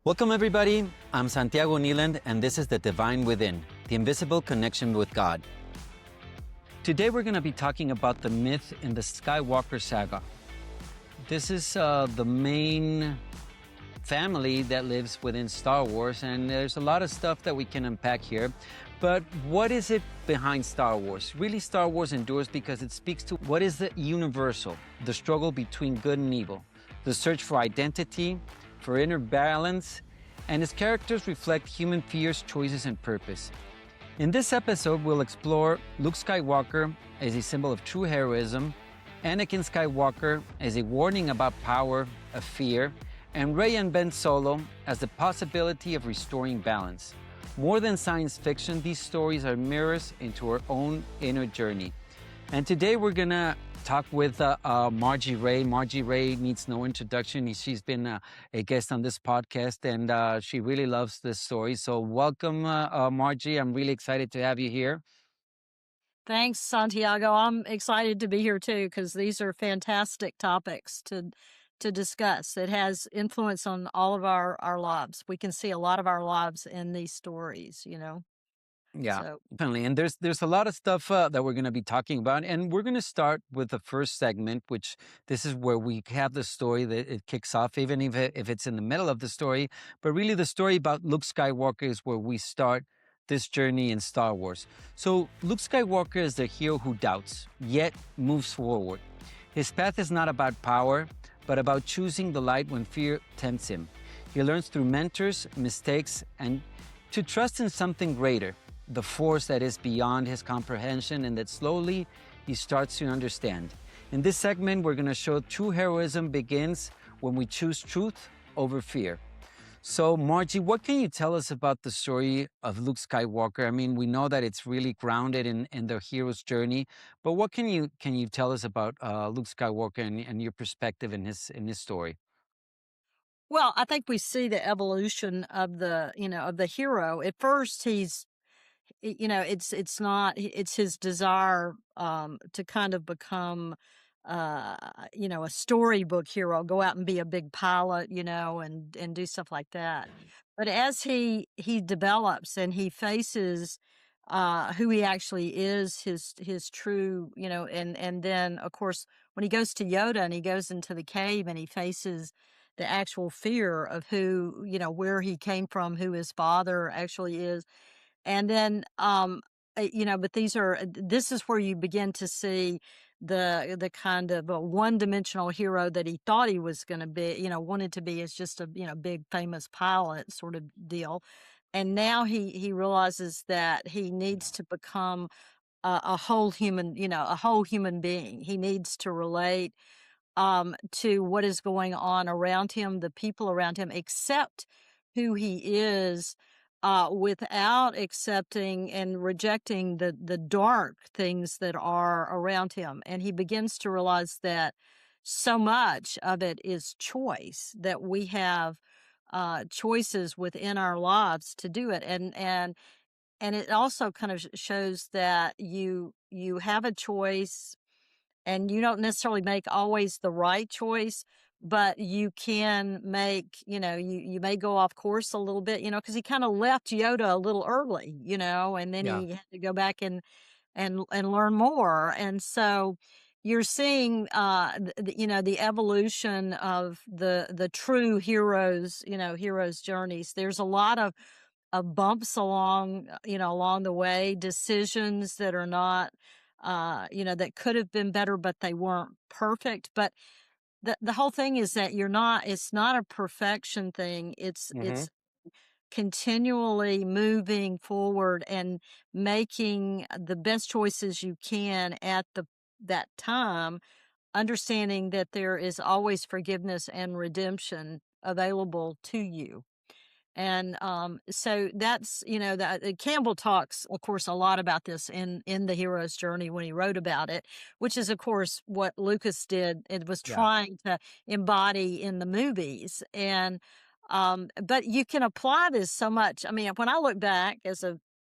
Welcome everybody, I'm Santiago Nieland and this is The Divine Within, the invisible connection with God. Today we're going to be talking about the myth in the Skywalker Saga. This is the main family that lives within Star Wars, and there's a lot of stuff that we can unpack here. But what is it behind Star Wars? Really, Star Wars endures because it speaks to what is the universal, the struggle between good and evil, the search for identity, for inner balance, and its characters reflect human fears, choices, and purpose. In this episode, we'll explore Luke Skywalker as a symbol of true heroism, Anakin Skywalker as a warning about power, of fear, and Rey and Ben Solo as the possibility of restoring balance. More than science fiction, these stories are mirrors into our own inner journey. And today we're gonna talk with Margie Ray. Margie Ray needs no introduction. She's been a guest on this podcast, and she really loves this story. So welcome, Margie. I'm really excited to have you here. Thanks, Santiago. I'm excited to be here too, because these are fantastic topics to discuss. It has influence on all of our lives. We can see a lot of our lives in these stories, Yeah, So, definitely. And there's a lot of stuff that we're going to be talking about, and we're going to start with the first segment, which this is where we have the story that it kicks off, even if it's in the middle of the story. But really, the story about Luke Skywalker is where we start this journey in Star Wars. So Luke Skywalker is the hero who doubts, yet moves forward. His path is not about power, but about choosing the light when fear tempts him. He learns through mentors, mistakes, and to trust in something greater, the force that is beyond his comprehension and that slowly he starts to understand. In this segment, we're going to show true heroism begins when we choose truth over fear. So, Margie, what can you tell us about the story of Luke Skywalker? I mean, we know that it's really grounded in the hero's journey, but what can you tell us about Luke Skywalker and your perspective in his story? well, I think we see the evolution of the hero. At first, it's not, it's his desire to kind of become a storybook hero, go out and be a big pilot, and do stuff like that. But as he develops and he faces who he actually is, his true, and then of course when he goes to Yoda and he goes into the cave and he faces the actual fear of who, where he came from, who his father actually is. And then, but this is where you begin to see the kind of a one-dimensional hero that he thought he was going to be, wanted to be as just a, big famous pilot sort of deal. And now he realizes that he needs to become a whole human, a whole human being. He needs to relate to what is going on around him, the people around him, accept who he is, without accepting and rejecting the dark things that are around him. And he begins to realize that so much of it is choice, that we have choices within our lives to do it. And it also kind of shows that you have a choice, and you don't necessarily make always the right choice, but you can make, you may go off course a little bit, because he kind of left Yoda a little early, and then Yeah. he had to go back and learn more. And so you're seeing, the evolution of the true heroes, heroes' journeys. There's a lot of bumps along, along the way, decisions that are not, that could have been better, but they weren't perfect. But the whole thing is that it's not a perfection thing. Hmm. It's continually moving forward and making the best choices you can at that time, understanding that there is always forgiveness and redemption available to you. And so that's, that Campbell talks, of course, a lot about this in the hero's journey when he wrote about it, which is, of course, what Lucas did. It was Yeah. trying to embody in the movies. And but you can apply this so much. I mean, when I look back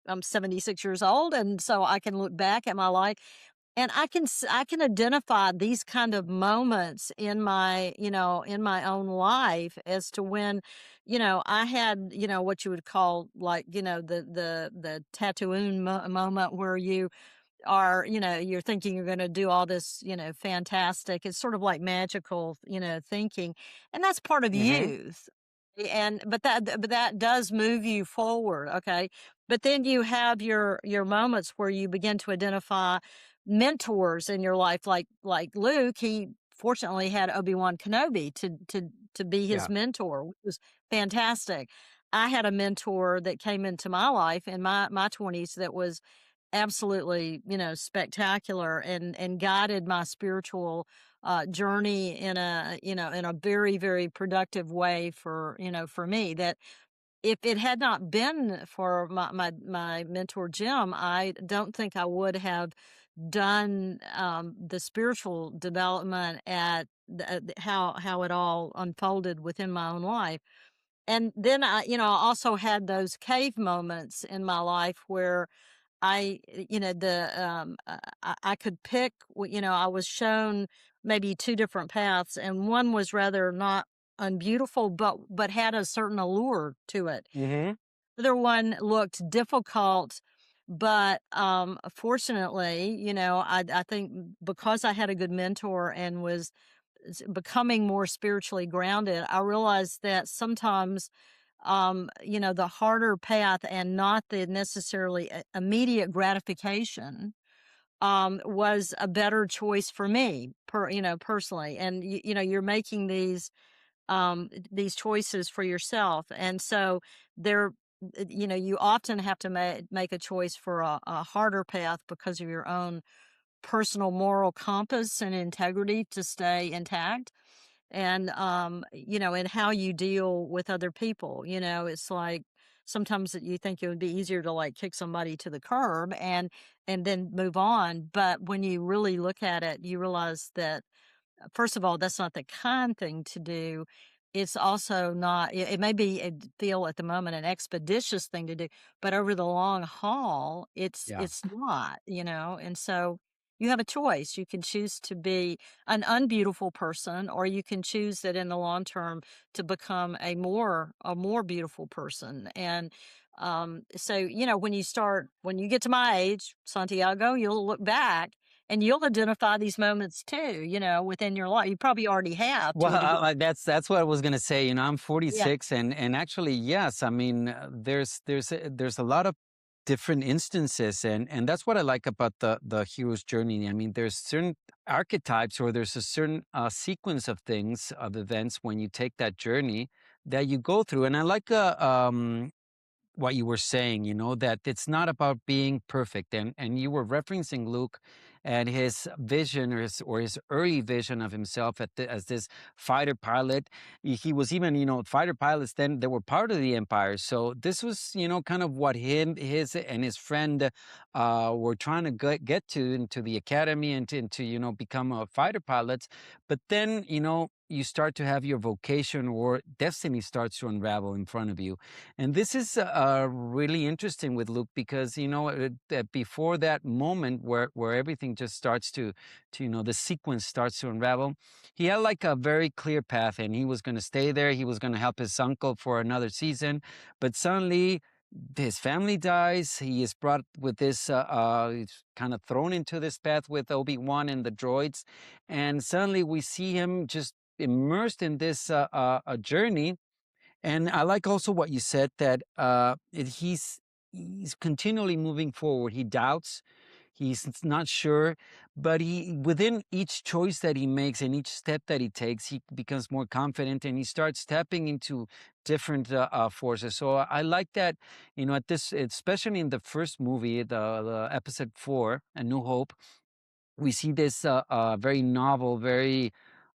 I'm 76 years old, and so I can look back at my life, and I can identify these kind of moments in my, in my own life as to when, I had, what you would call like, the tattooing moment where you're thinking you're going to do all this, fantastic. It's sort of like magical, thinking. And that's part of Hmm. youth. And but that does move you forward, okay? But then you have your moments where you begin to identify mentors in your life, like Luke. He fortunately had Obi-Wan Kenobi to be his Yeah. mentor, which was fantastic. I had a mentor that came into my life in my 20s that was absolutely, spectacular and guided my spiritual journey in a very, very productive way for me. That if it had not been for my mentor Jim, I don't think I would have done the spiritual development at how it all unfolded within my own life. And then I also had those cave moments in my life where I could pick, I was shown maybe 2 different paths, and one was rather not unbeautiful, but had a certain allure to it. Hmm. The other one looked difficult, but, fortunately, I think because I had a good mentor and was becoming more spiritually grounded, I realized that sometimes the harder path and not the necessarily immediate gratification was a better choice for me personally. And you're making these choices for yourself. And so there you often have to make a choice for a harder path because of your own personal moral compass and integrity to stay intact. And and how you deal with other people. It's like sometimes that you think it would be easier to like kick somebody to the curb and then move on, but when you really look at it, you realize that first of all, that's not the kind thing to do. It's also not, it may be, feel at the moment an expeditious thing to do, but over the long haul, it's Yeah. it's not. And so you have a choice. You can choose to be an unbeautiful person, or you can choose that in the long term to become a more beautiful person. And so when you get to my age, Santiago, you'll look back and you'll identify these moments too, within your life. You probably already have to Well, a degree. that's what I was gonna say. I'm Yeah. 46, and actually, yes. I mean, there's a lot of different instances, and that's what I like about the hero's journey. I mean, there's certain archetypes, or there's a certain sequence of things, of events when you take that journey that you go through, and I like what you were saying, that it's not about being perfect. And you were referencing Luke and his vision, or his early vision of himself as this fighter pilot. He was even, fighter pilots then, they were part of the empire. So this was, kind of what his and his friend were trying to get to into the academy, and to become fighter pilots. But then, you start to have your vocation, or destiny starts to unravel in front of you. And this is really interesting with Luke, because that before that moment where everything just starts to the sequence starts to unravel, he had like a very clear path, and he was going to stay there. He was going to help his uncle for another season, but suddenly his family dies. He is brought with this, he's kind of thrown into this path with Obi-Wan and the droids, and suddenly we see him just immersed in this journey. And I like also what you said, that he's continually moving forward. He doubts, he's not sure, but he within each choice that he makes and each step that he takes, he becomes more confident, and he starts stepping into different forces. So I like that, at this, especially in the first movie, the episode 4, A New Hope, we see this very novel, very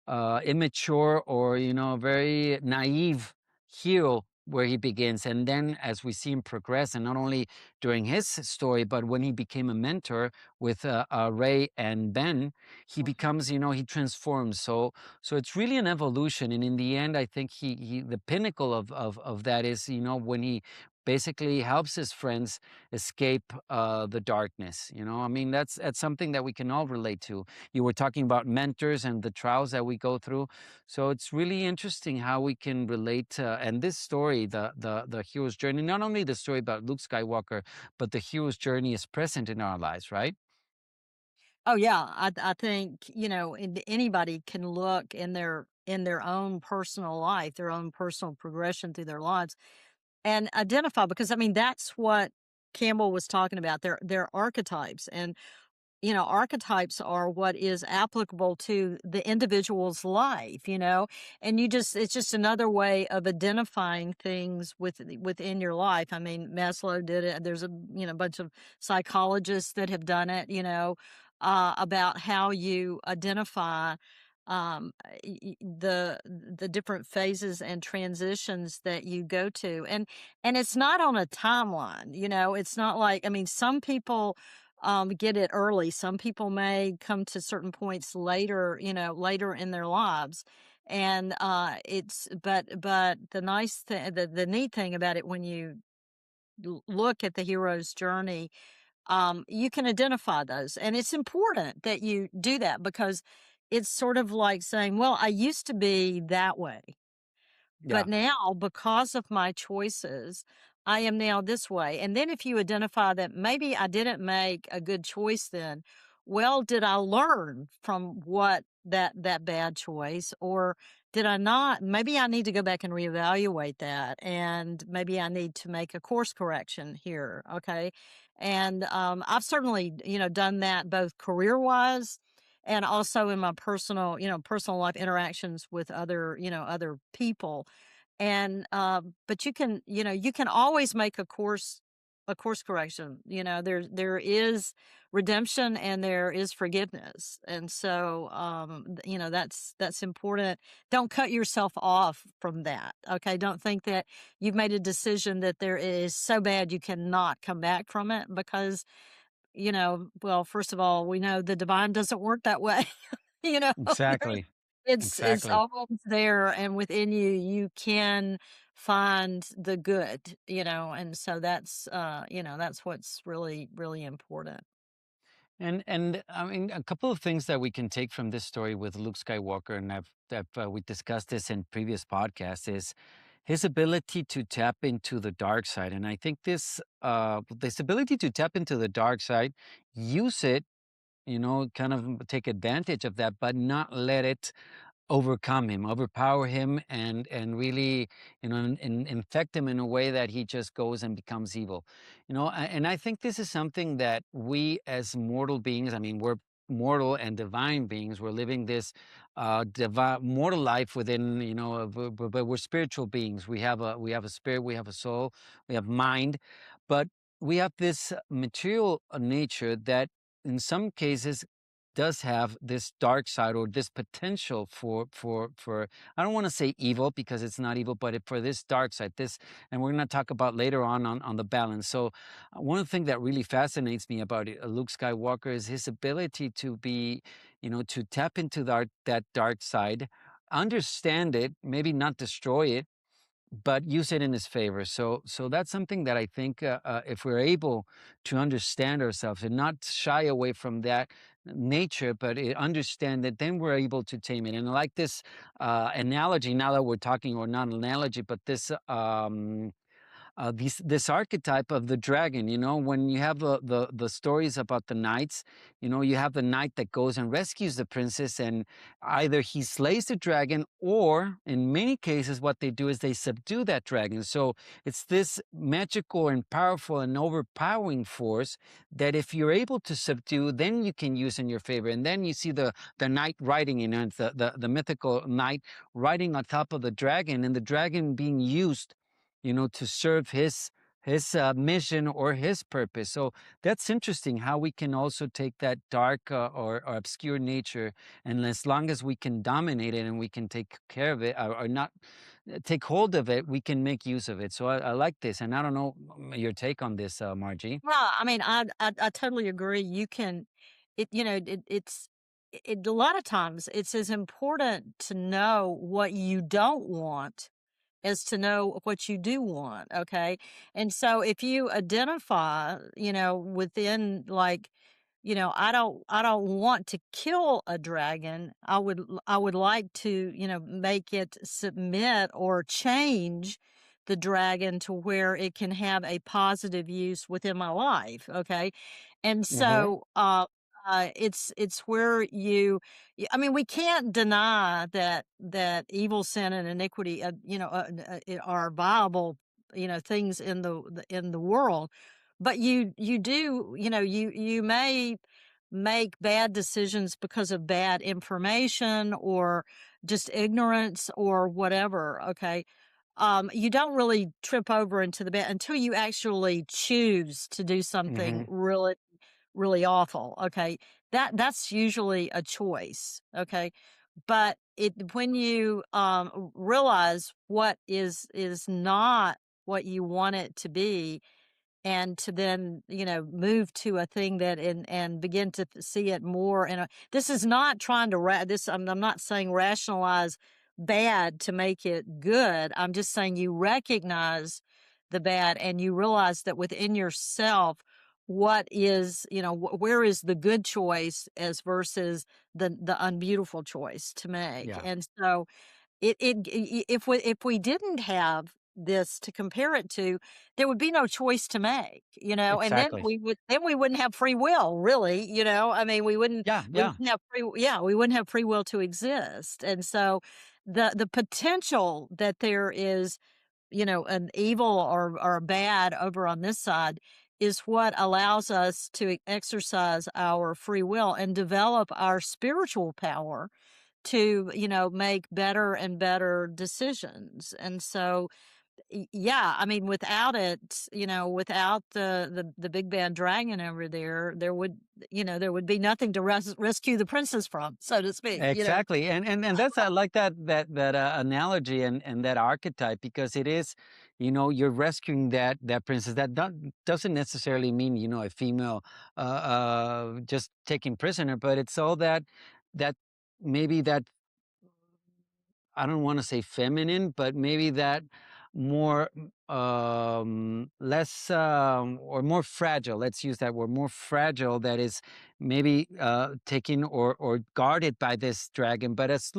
immature, or very naive hero where he begins, and then as we see him progress, and not only during his story, but when he became a mentor with Rey and Ben, he becomes, he transforms. So it's really an evolution, and in the end, I think he the pinnacle of that is, when he basically helps his friends escape the darkness. I mean, that's something that we can all relate to. You were talking about mentors and the trials that we go through, so it's really interesting how we can relate. And this story, the hero's journey, not only the story about Luke Skywalker, but the hero's journey is present in our lives, right? Oh yeah, I think, anybody can look in their own personal life, their own personal progression through their lives and identify, because I mean that's what Campbell was talking about. They're archetypes, and archetypes are what is applicable to the individual's life, and it's just another way of identifying things within your life. I mean, Maslow did it. There's a, bunch of psychologists that have done it, about how you identify the different phases and transitions that you go to. And it's not on a timeline, it's not like, I mean, some people get it early. Some people may come to certain points later, later in their lives. And but the nice thing, the neat thing about it, when you look at the hero's journey, you can identify those. And it's important that you do that, because it's sort of like saying, well, I used to be that way. Yeah, But now, because of my choices, I am now this way. And then if you identify that maybe I didn't make a good choice then, well, did I learn from that bad choice, or did I not? Maybe I need to go back and reevaluate that, and maybe I need to make a course correction here. Okay. And I've certainly, done that both career wise and also in my personal life interactions with other people. And but you can always make a course correction. There is redemption and there is forgiveness. And so that's important. Don't cut yourself off from that. Okay, don't think that you've made a decision that there is so bad you cannot come back from it, because well, first of all, we know the divine doesn't work that way. You know, there's exactly, it's exactly. always there, and within you, you can find the good, and so that's what's really, really important. And I mean, a couple of things that we can take from this story with Luke Skywalker, and we discussed this in previous podcasts, is his ability to tap into the dark side. And I think this ability to tap into the dark side, use it, kind of take advantage of that, but not let it overcome him, overpower him, and really, infect him in a way that he just goes and becomes evil. And I think this is something that we as mortal beings, I mean, we're mortal and divine beings. We're living this divine mortal life within, but we're spiritual beings. We have a spirit, we have a soul, we have mind, but we have this material nature that in some cases does have this dark side, or this potential for I don't want to say evil, because it's not evil, but for this dark side, this, and we're going to talk about later on the balance. So one of the things that really fascinates me about Luke Skywalker is his ability to be, to tap into that dark side, understand it, maybe not destroy it, but use it in his favor. So that's something that I think, if we're able to understand ourselves and not shy away from that nature, but understand that, then we're able to tame it. And I like this analogy, now that we're talking, or not an analogy, but this archetype of the dragon. When you have the stories about the knights, you have the knight that goes and rescues the princess, and either he slays the dragon, or in many cases what they do is they subdue that dragon. So it's this magical and powerful and overpowering force that if you're able to subdue, then you can use in your favor. And then you see the knight riding, it's the mythical knight riding on top of the dragon, and the dragon being used, to serve his mission or his purpose. So that's interesting how we can also take that dark, or obscure nature, and as long as we can dominate it and we can take care of it, or not take hold of it, we can make use of it. So I like this, and I don't know, your take on this, Margie. Well, I mean, I totally agree. You can, a lot of times it's as important to know what you don't want as to know what you do want, okay? And so if you identify, within like, I don't want to kill a dragon. I would like to, make it submit or change the dragon to where it can have a positive use within my life, okay? And Hmm. so it's where I mean, we can't deny that evil, sin, and iniquity, are viable, things in the world. But you do, you may make bad decisions because of bad information or just ignorance or whatever. Okay. You don't really trip over into the bed until you actually choose to do something Hmm. really, really awful. Okay. That's usually a choice. Okay. But when you realize what is not what you want it to be, and to then, move to a thing that and begin to see it more. And this is not trying to I'm not saying rationalize bad to make it good. I'm just saying you recognize the bad and you realize that within yourself, what is, where is the good choice as versus the unbeautiful choice to make. Yeah, And so if we didn't have this to compare it to, there would be no choice to make, and then exactly. we wouldn't have free will, really, I mean, Yeah, we yeah, wouldn't have we wouldn't have free will to exist. And so the potential that there is, an evil or bad over on this side is what allows us to exercise our free will and develop our spiritual power to, make better and better decisions. And so, yeah, I mean, without it, without the big bad dragon over there, there would be nothing to rescue the princess from, so to speak. exactly. And that's, I like that analogy and that archetype, because it is, you're rescuing that princess. That doesn't necessarily mean, a female just taken prisoner, but it's all that maybe that, I don't want to say feminine, but maybe that more, less, or more fragile. Let's use that word, more fragile. That is maybe taken or guarded by this dragon. But as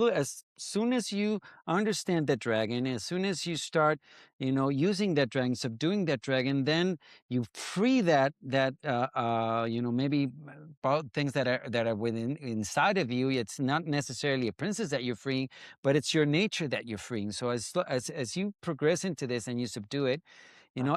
soon as you understand the dragon, as soon as you start, using that dragon, subduing that dragon, then you free that maybe about things that are within inside of you. It's not necessarily a princess that you're freeing, but it's your nature that you're freeing. So as you progress into this and you subdue it,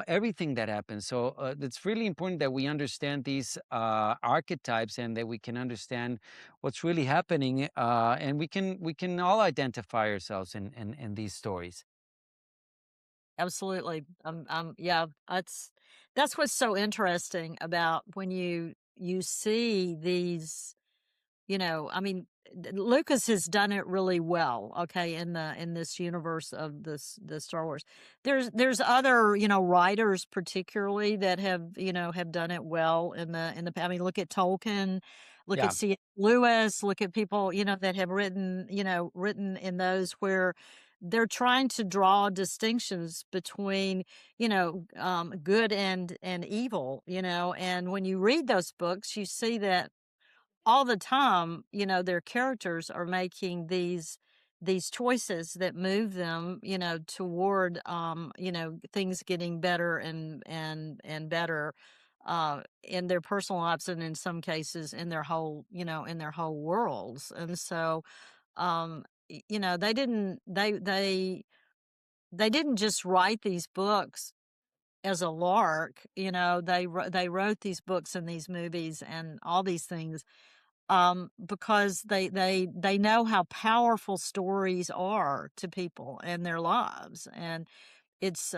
everything that happens. So it's really important that we understand these archetypes, and that we can understand what's really happening, and we can all identify ourselves in these stories. Absolutely. Yeah, that's what's so interesting about when you see these. I mean, Lucas has done it really well, okay, in this universe of the Star Wars. There's other, writers particularly that have done it well I mean, look at Tolkien, look Yeah, at C.S. Lewis, look at people, that have written in those where they're trying to draw distinctions between, good and evil, and when you read those books, you see that all the time, their characters are making these choices that move them, toward things getting better and better in their personal lives, and in some cases in their whole, in their whole worlds. And so they didn't just write these books as a lark. They wrote these books and these movies and all these things because they know how powerful stories are to people and their lives. And it's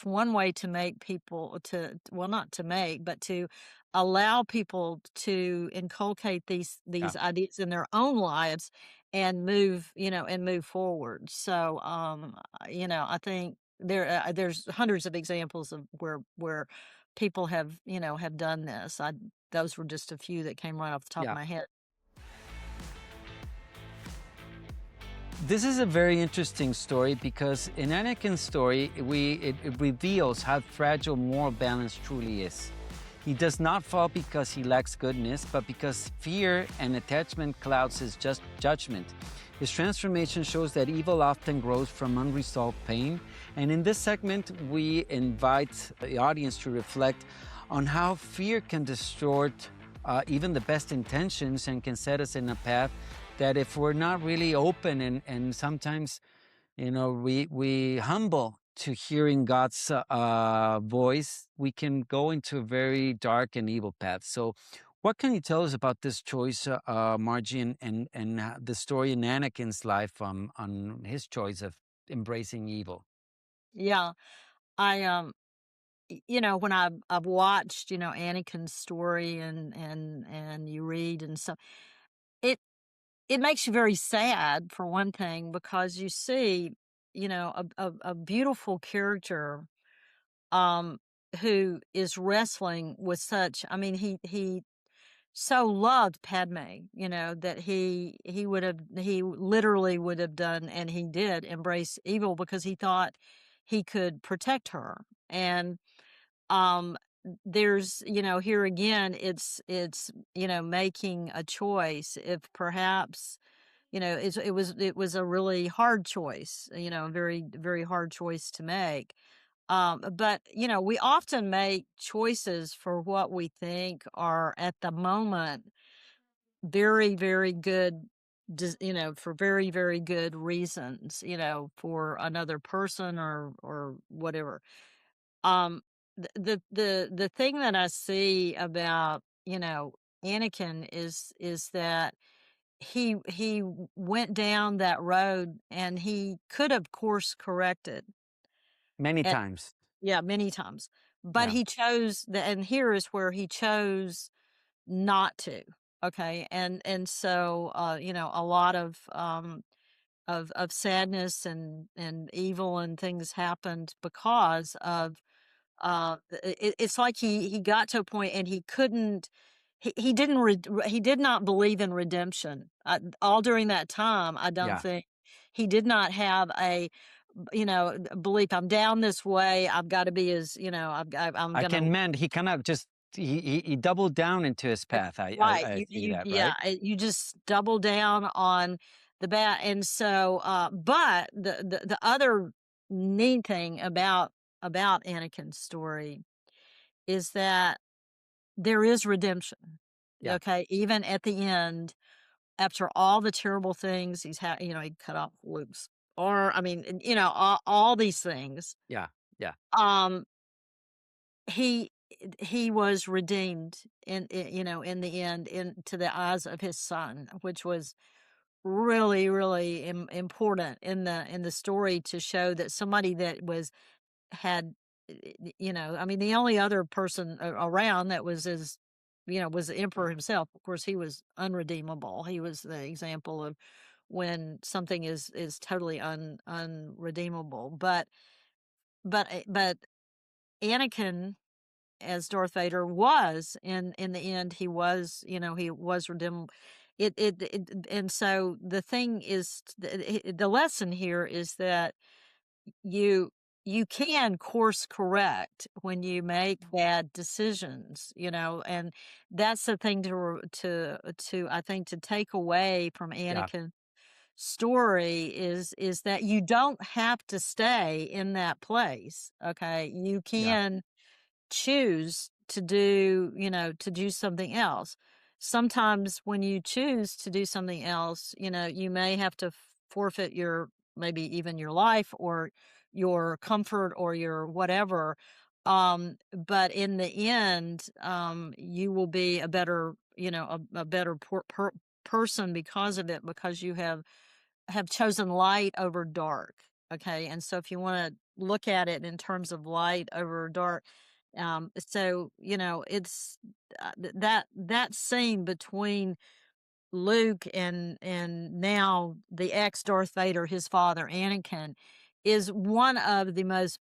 one way to make people to well, not to make, but to allow people to inculcate yeah, these ideas in their own lives and move forward. So I think there's hundreds of examples of where people have done this. I Those were just a few that came right off the top of yeah. my head. This is a very interesting story because in Anakin's story, it reveals how fragile moral balance truly is. He does not fall because he lacks goodness, but because fear and attachment clouds his just judgment. His transformation shows that evil often grows from unresolved pain. And in this segment, we invite the audience to reflect on how fear can distort even the best intentions and can set us in a path that if we're not really open and sometimes, we humble to hearing God's voice, we can go into a very dark and evil path. So what can you tell us about this choice, Margie, and the story in Anakin's life on his choice of embracing evil? Yeah, I when I've watched, Anakin's story and you read and so it it makes you very sad for one thing because you see, a beautiful character um who is wrestling with such, I mean, he so loved Padme, that he literally would have done, and he did embrace evil because he thought he could protect her. And um there's, here again, it's making a choice. If perhaps, it was a really hard choice, a very very hard choice to make. But we often make choices for what we think are at the moment very, very good, for very, very good reasons, for another person or whatever. Um, the thing that I see about, Anakin is that he went down that road and he could have course corrected Many at, times. yeah, many times, but Yeah. he chose and here is where he chose not to. Okay. And so, a lot of sadness and evil and things happened because of it's like he got to a point and he couldn't, he didn't he did not believe in redemption. All during that time, I don't Yeah. think he did not have a, belief. I'm down this way. I've got to be as, I'm I gonna. can mend. He kind of just he doubled down into his path. Right, I see you that, yeah, right? you just double down on the bat. And so, but the other neat thing about Anakin's story is that there is redemption, Yeah. okay? Even at the end, after all the terrible things he's had, he cut off Luke's, or I mean, and, all these things, Yeah. Yeah. um, he he was redeemed in the end, into the eyes of his son, which was really, really important in the story to show that somebody that had, I mean, the only other person around that was was the emperor himself. Of course, he was unredeemable. He was the example of when something is totally unredeemable. But Anakin, as Darth Vader, was in the end, he was, he was redeemable. And so the thing is, the lesson here is that you you can course correct when you make bad decisions, and that's the thing to I think to take away from Yeah. Anakin's story is that you don't have to stay in that place. Okay, you Yeah. can choose to do something else. Sometimes when you choose to do something else, you may have to forfeit your, maybe even your life or your comfort or your whatever. But in the end, you will be a better, a better person because of it, because you have chosen light over dark. Okay. And so if you want to look at it in terms of light over dark, so, it's that scene between Luke and now the ex Darth Vader, his father, Anakin, is one of the most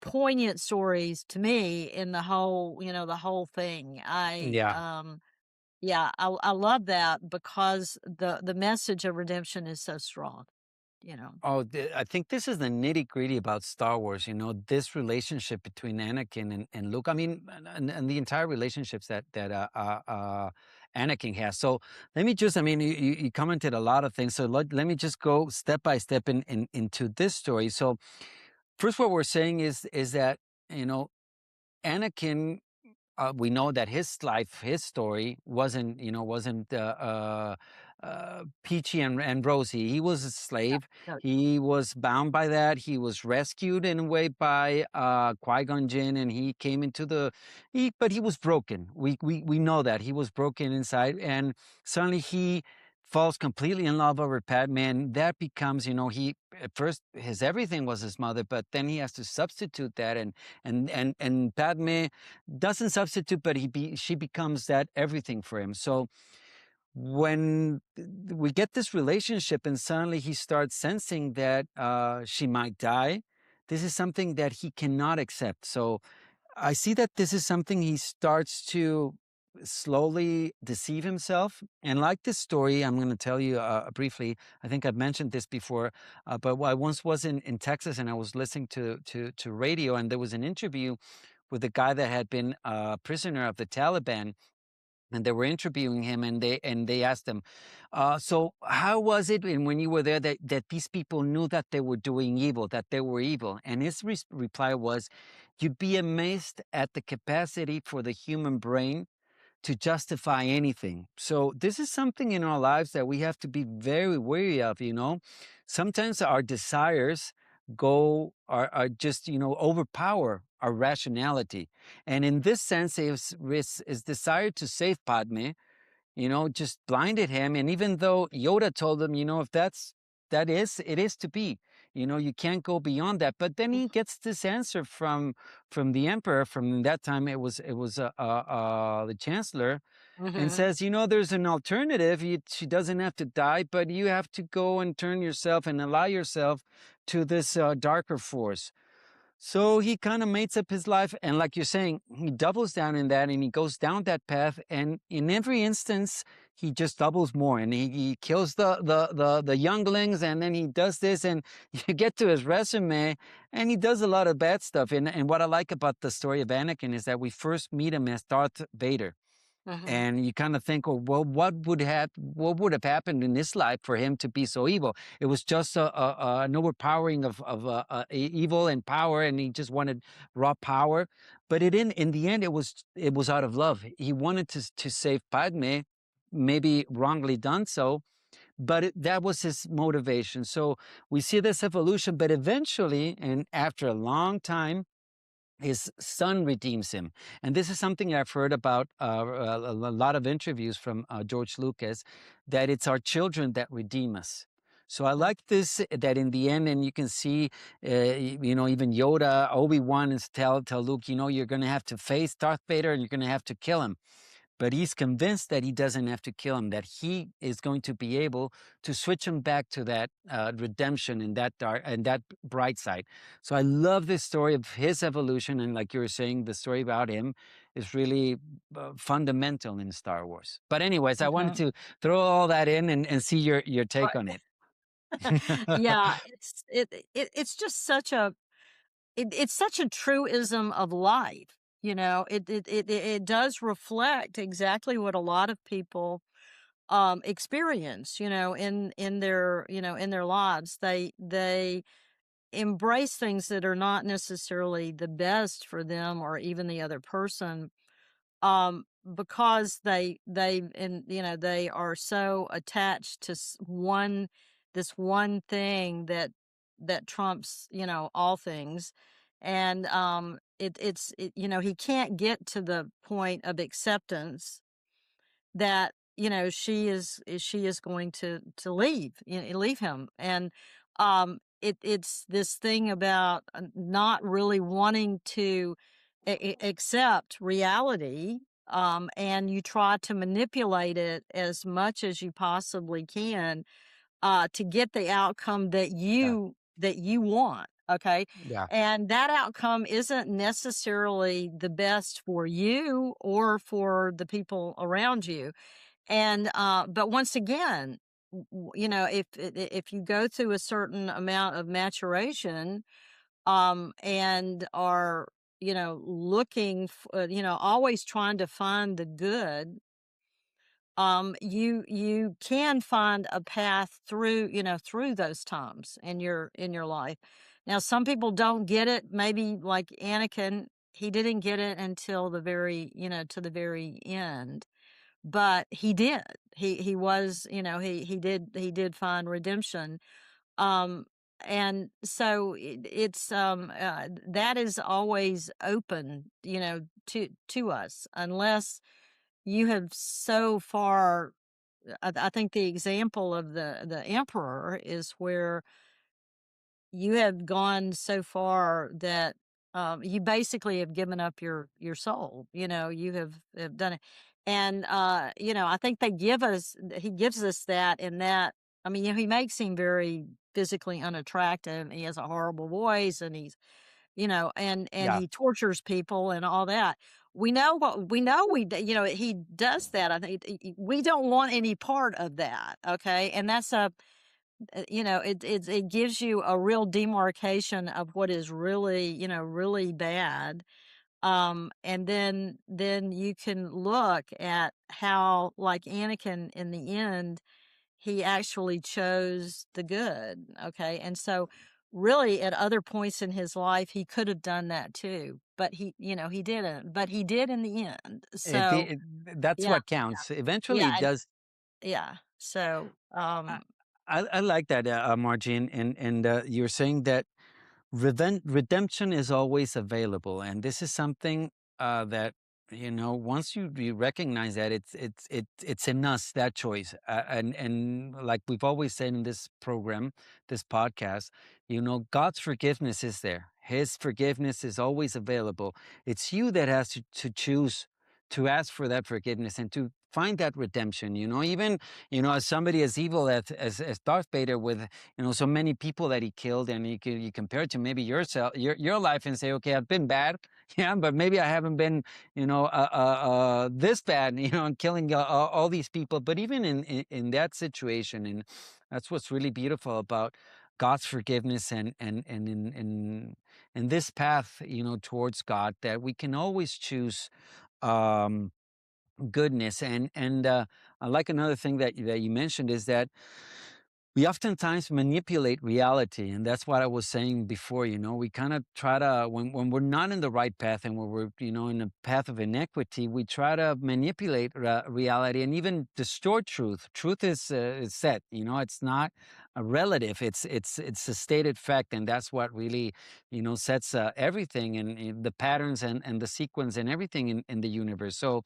poignant stories to me in the whole thing. Yeah. Yeah, I love that because the message of redemption is so strong. you know. Oh, I think this is the nitty gritty about Star Wars. This relationship between Anakin and Luke. I mean, and the entire relationships that Anakin has. So let me just. I mean, you commented a lot of things. So let me just go step by step into this story. So first, what we're saying is that you know Anakin, we know that his life, his story wasn't peachy and rosy. He was a slave. No. He was bound by that. He was rescued in a way by Qui-Gon Jinn, and he came into but he was broken. We know that he was broken inside, and suddenly he falls completely in love over Padme, and that becomes, he at first his everything was his mother, but then he has to substitute that, and Padme doesn't substitute, but she becomes that everything for him. So when we get this relationship and suddenly he starts sensing that she might die, this is something that he cannot accept. So I see that this is something he starts to slowly deceive himself. And like this story, I'm going to tell you briefly. I think I've mentioned this before, but I once was in Texas and I was listening to radio, and there was an interview with a guy that had been a prisoner of the Taliban, and they were interviewing him, and they asked him, so how was it when you were there that these people knew that they were doing evil, that they were evil? And his reply was, you'd be amazed at the capacity for the human brain to justify anything. So this is something in our lives that we have to be very wary of. Sometimes our desires are just, overpower our rationality. And in this sense, his desire to save Padme, just blinded him. And even though Yoda told him, if it is to be, you can't go beyond that. But then he gets this answer from the emperor. From that time, it was the chancellor, and Mhm. says, there's an alternative. She doesn't have to die, but you have to go and turn yourself and allow yourself to this darker force. So he kind of makes up his life. And like you're saying, he doubles down in that, and he goes down that path. And in every instance, he just doubles more, and he kills the younglings, and then he does this. And you get to his resume, and he does a lot of bad stuff. And what I like about the story of Anakin is that we first meet him as Darth Vader. Mhm. And you kind of think, oh, well, what would have happened in his life for him to be so evil? It was just an overpowering of evil and power, and he just wanted raw power. But in the end, it was out of love. He wanted to save Padme, maybe wrongly done so, but that was his motivation. So we see this evolution, but eventually, and after a long time, his son redeems him. And this is something I've heard about a lot of interviews from George Lucas, that it's our children that redeem us. So I like this, that in the end, and you can see, even Yoda, Obi-Wan is tell Luke, you're going to have to face Darth Vader, and you're going to have to kill him. But he's convinced that he doesn't have to kill him, that he is going to be able to switch him back to that redemption and that dark and that bright side. So I love this story of his evolution. And like you were saying, the story about him is really fundamental in Star Wars. But anyways, I wanted Mhm. to throw all that in and see your take on Right. it. Yeah, it's just it's such a truism of life, you know? It does reflect exactly what a lot of people, experience, in their lives. They embrace things that are not necessarily the best for them or even the other person, because they are so attached to this one thing that trumps, all things. And he can't get to the point of acceptance that, she is going to leave him. And it's this thing about not really wanting to accept reality, and you try to manipulate it as much as you possibly can, to get the outcome Yeah, that you want. Okay. yeah, And that outcome isn't necessarily the best for you or for the people around you. And but once again, if you go through a certain amount of maturation, and are, always trying to find the good, you can find a path through, through those times in your life. Now, some people don't get it. Maybe like Anakin, he didn't get it until the very, to the very end, but he did. He was, he did find redemption. Um, and so that is always open, to us, unless you have so far. I think the example of the emperor is where you have gone so far that you basically have given up your soul. You have done it, and I think he gives us that in that. I mean, he makes him very physically unattractive. And he has a horrible voice, and and Yeah. he tortures people and all that. We know what we know. He does that. I think we don't want any part of that. Okay, and that's it gives you a real demarcation of what is really, really bad. And then you can look at how, like Anakin, in the end, he actually chose the good. Okay. And so really at other points in his life he could have done that too, but he didn't, but he did in the end. It, So it, that's yeah, what counts. Eventually, yeah, it and does. yeah. So I, I like that, Margie, and you're saying that redemption is always available, and this is something that once you recognize that it's in us, that choice, and like we've always said in this program, this podcast, God's forgiveness is there. His forgiveness is always available. It's you that has to choose to ask for that forgiveness and to find that redemption. Even as somebody as evil as Darth Vader, with so many people that he killed, and you compare it to maybe yourself, your life, and say, okay, I've been bad, yeah, but maybe I haven't been, this bad, and killing all these people. But even in that situation, and that's what's really beautiful about God's forgiveness, and in this path, towards God, that we can always choose um, goodness. And I like another thing that you mentioned is that we oftentimes manipulate reality, and that's what I was saying before. We kind of try to, when we're not in the right path, and when we're in a path of inequity, we try to manipulate reality and even distort truth. Truth is set. It's not a relative. It's a stated fact, and that's what really sets everything, and the patterns, and the sequence, and everything in the universe. So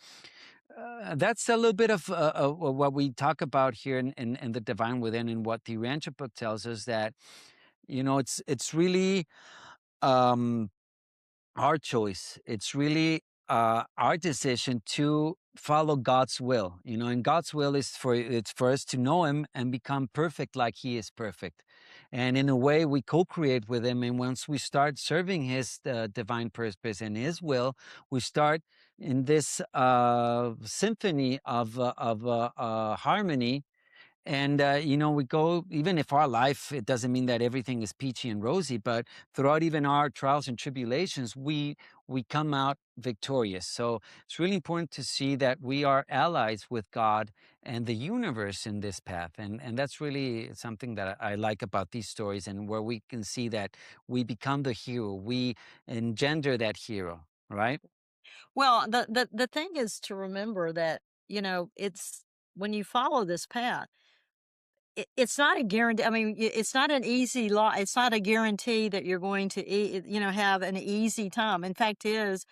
that's a little bit of what we talk about here in the divine within, and what the Rancho book tells us, that it's really um, our choice. It's really our decision to follow God's will. And God's will is for us to know Him and become perfect like He is perfect. And in a way, we co-create with Him. And once we start serving His divine purpose and His will, we start in this symphony of harmony. And we go, even if our life, it doesn't mean that everything is peachy and rosy, but throughout even our trials and tribulations, we come out victorious. So it's really important to see that we are allies with God and the universe in this path, and that's really something that I like about these stories, and where we can see that we become the hero, we engender that hero, right? well, the thing is to remember that, it's when you follow this path, it's not a guarantee. I mean, it's not an easy law. It's not a guarantee that you're going to, have an easy time. In fact, it's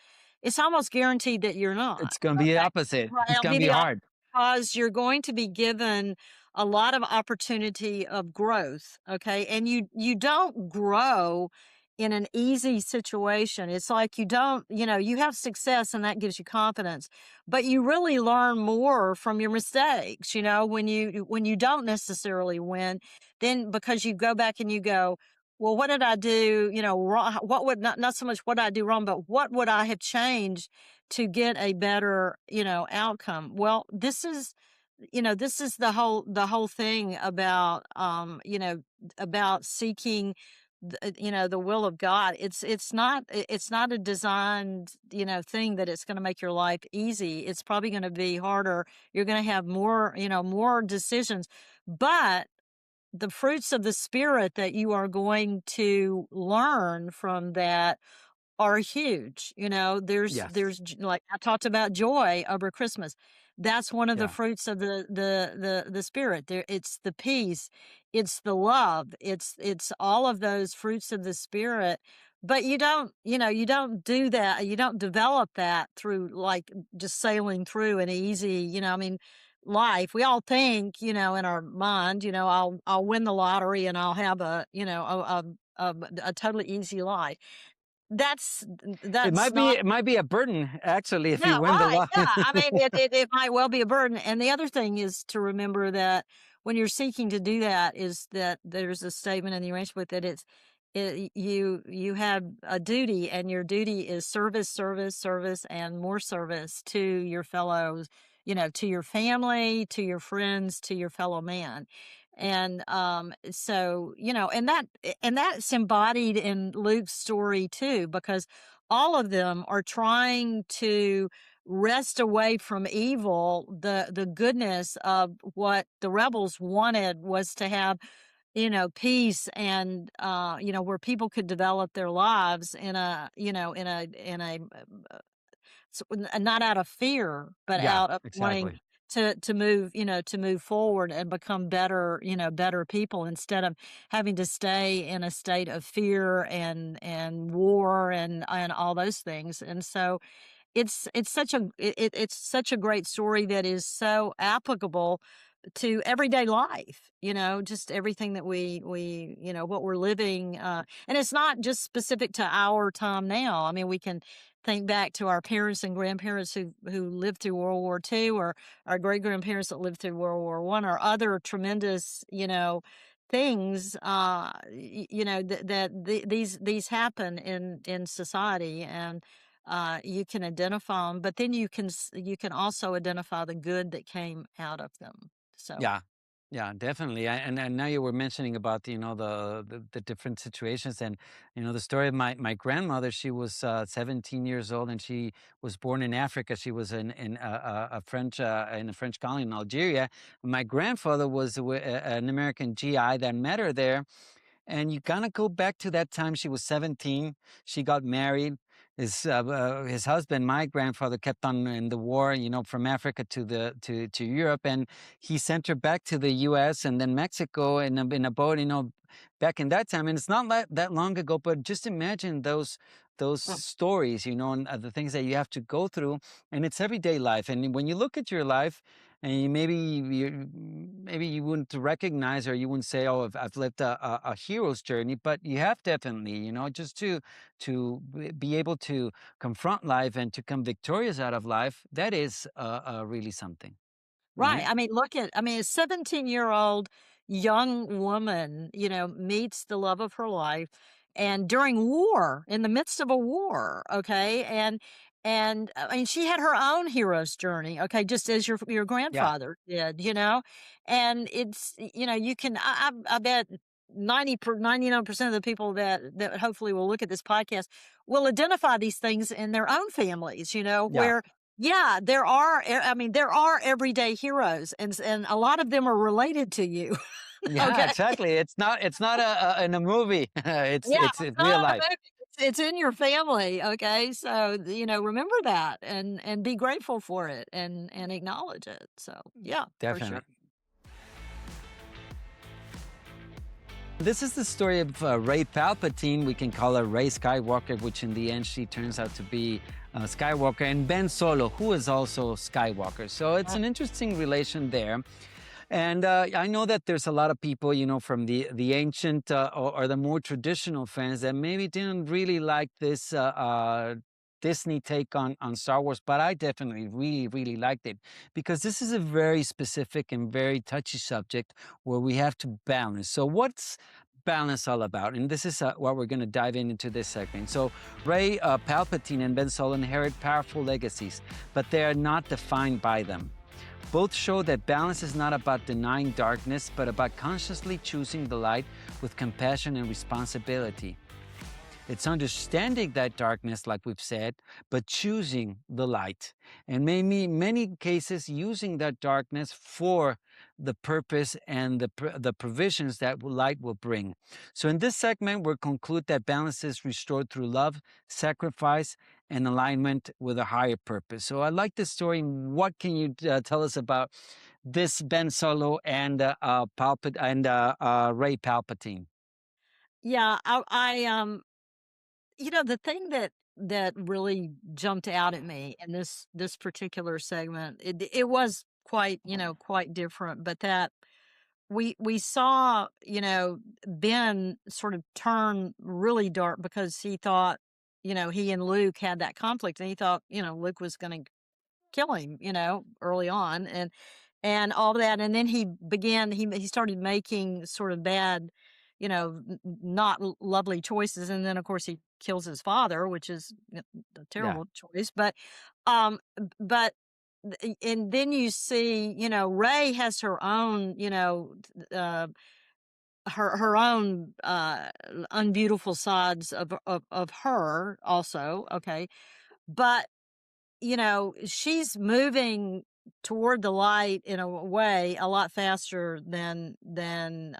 almost guaranteed that you're not. It's going to be the Okay, opposite. right? It's It'll going to be be the hard. because you're going to be given a lot of opportunity of growth. Okay, and you don't grow in an easy situation. It's like you don't, you have success, and that gives you confidence, but you really learn more from your mistakes, when you don't necessarily win, then because you go back and you go, well, what did I do, wrong? What would not so much what I do wrong, but what would I have changed to get a better, outcome? Well, this is the whole thing about, about seeking the will of God. It's not a designed, thing that it's going to make your life easy. It's probably going to be harder. You're going to have more decisions, but the fruits of the spirit that you are going to learn from that are huge. Yes. Like I talked about joy over Christmas. That's one of the Yeah. fruits of the spirit. There, it's the peace, it's the love, it's all of those fruits of the spirit. But you don't do that. You don't develop that through like just sailing through an easy. I mean, life. We all think, in our mind, I'll win the lottery and I'll have a totally easy life. That's It that's might be not. it might be a burden actually if Yeah, you win the right, yeah, lottery. I mean, it might well be a burden, and the other thing is to remember that when you're seeking to do that is that there's a statement in the arrangement that you have a duty, and your duty is service, service, service, and more service to your fellows, to your family, to your friends, to your fellow man. And so, and that's embodied in Luke's story too, because all of them are trying to wrest away from evil. The goodness of what the rebels wanted was to have, peace, and where people could develop their lives not out of fear, but Yeah, out of wanting exactly. to move forward and become better people, instead of having to stay in a state of fear and war and all those things. And so it's such a great story that is so applicable to everyday life, just everything that what we're living. And it's not just specific to our time now. I mean, we can think back to our parents and grandparents who lived through World War II, or our great grandparents that lived through World War I, or other tremendous, things, these happen in society. And you can identify them, but then you can also identify the good that came out of them. So, Yeah, yeah, definitely. And now you were mentioning about the different situations, and the story of my grandmother. She was 17 years old, and she was born in Africa. She was in a French colony in Algeria. My grandfather was an American GI that met her there, and you kind of go back to that time. She was 17. She got married. His husband, my grandfather, kept on in the war, from Africa to Europe, and he sent her back to the U.S. and then Mexico in a boat, back in that time. And it's not that long ago, but just imagine those mm, stories, and the things that you have to go through, and it's everyday life. And when you look at your life, and maybe you wouldn't recognize, or you wouldn't say, "Oh, I've lived a hero's journey," but you have definitely, just to be able to confront life and to come victorious out of life. That is really something, right. right? I mean, a 17-year-old young woman, meets the love of her life, and during war, in the midst of a war, okay, and I mean, she had her own hero's journey, okay, just as your Yeah, grandfather did, and you can, I bet 99% of the people that hopefully will look at this podcast will identify these things in their own families, yeah. where, yeah, there are everyday heroes, and a lot of them are related to you. Yeah, Okay? exactly. It's not in a movie. it's Yeah, it's it's it's real not a life. movie. It's in your family, okay? So, remember that, and be grateful for it, and acknowledge it. So, yeah, for sure. Definitely. This is the story of Rey Palpatine. We can call her Rey Skywalker, which in the end she turns out to be Skywalker, and Ben Solo, who is also Skywalker. So it's an interesting relation there. And I know that there's a lot of people, from the ancient or the more traditional fans that maybe didn't really like this Disney take on Star Wars, but I definitely really, really liked it, because this is a very specific and very touchy subject where we have to balance. So what's balance all about? And this is what we're going to dive into this segment. So Rey Palpatine and Ben Solo inherit powerful legacies, but they are not defined by them. Both show that balance is not about denying darkness, but about consciously choosing the light with compassion and responsibility. It's understanding that darkness, like we've said, but choosing the light. And maybe many cases using that darkness for the purpose and the provisions that light will bring. So in this segment, we'll conclude that balance is restored through love, sacrifice, and alignment with a higher purpose. So I like this story. What can you tell us about this Ben Solo and Ray Palpatine? Yeah, the thing that really jumped out at me in this particular segment, it was quite, quite different, but that we saw, Ben sort of turn really dark because he thought, he and Luke had that conflict, and he thought, Luke was going to kill him, early on, and all that, and then he started making sort of bad, not lovely choices, and then of course he kills his father, which is a Yeah, terrible choice, but and then you see, Ray has her own, her own unbeautiful sides of her also, okay, but she's moving toward the light in a way a lot faster than Ben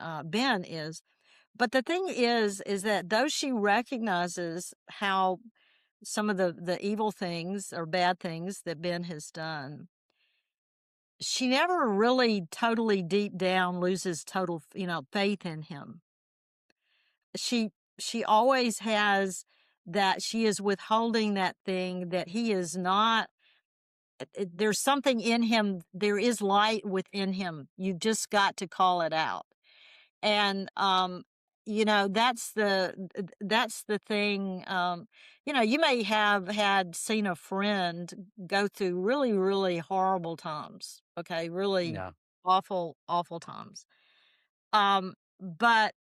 is. But the thing is that though she recognizes how some of the evil things or bad things that Ben has done, she never really totally deep down loses total, faith in him. She she always has that she is withholding that thing that he is not. There's something in him, there is light within him, you've just got to call it out, and that's the thing. You may have had seen a friend go through really, really horrible times, okay, really yeah. awful times, but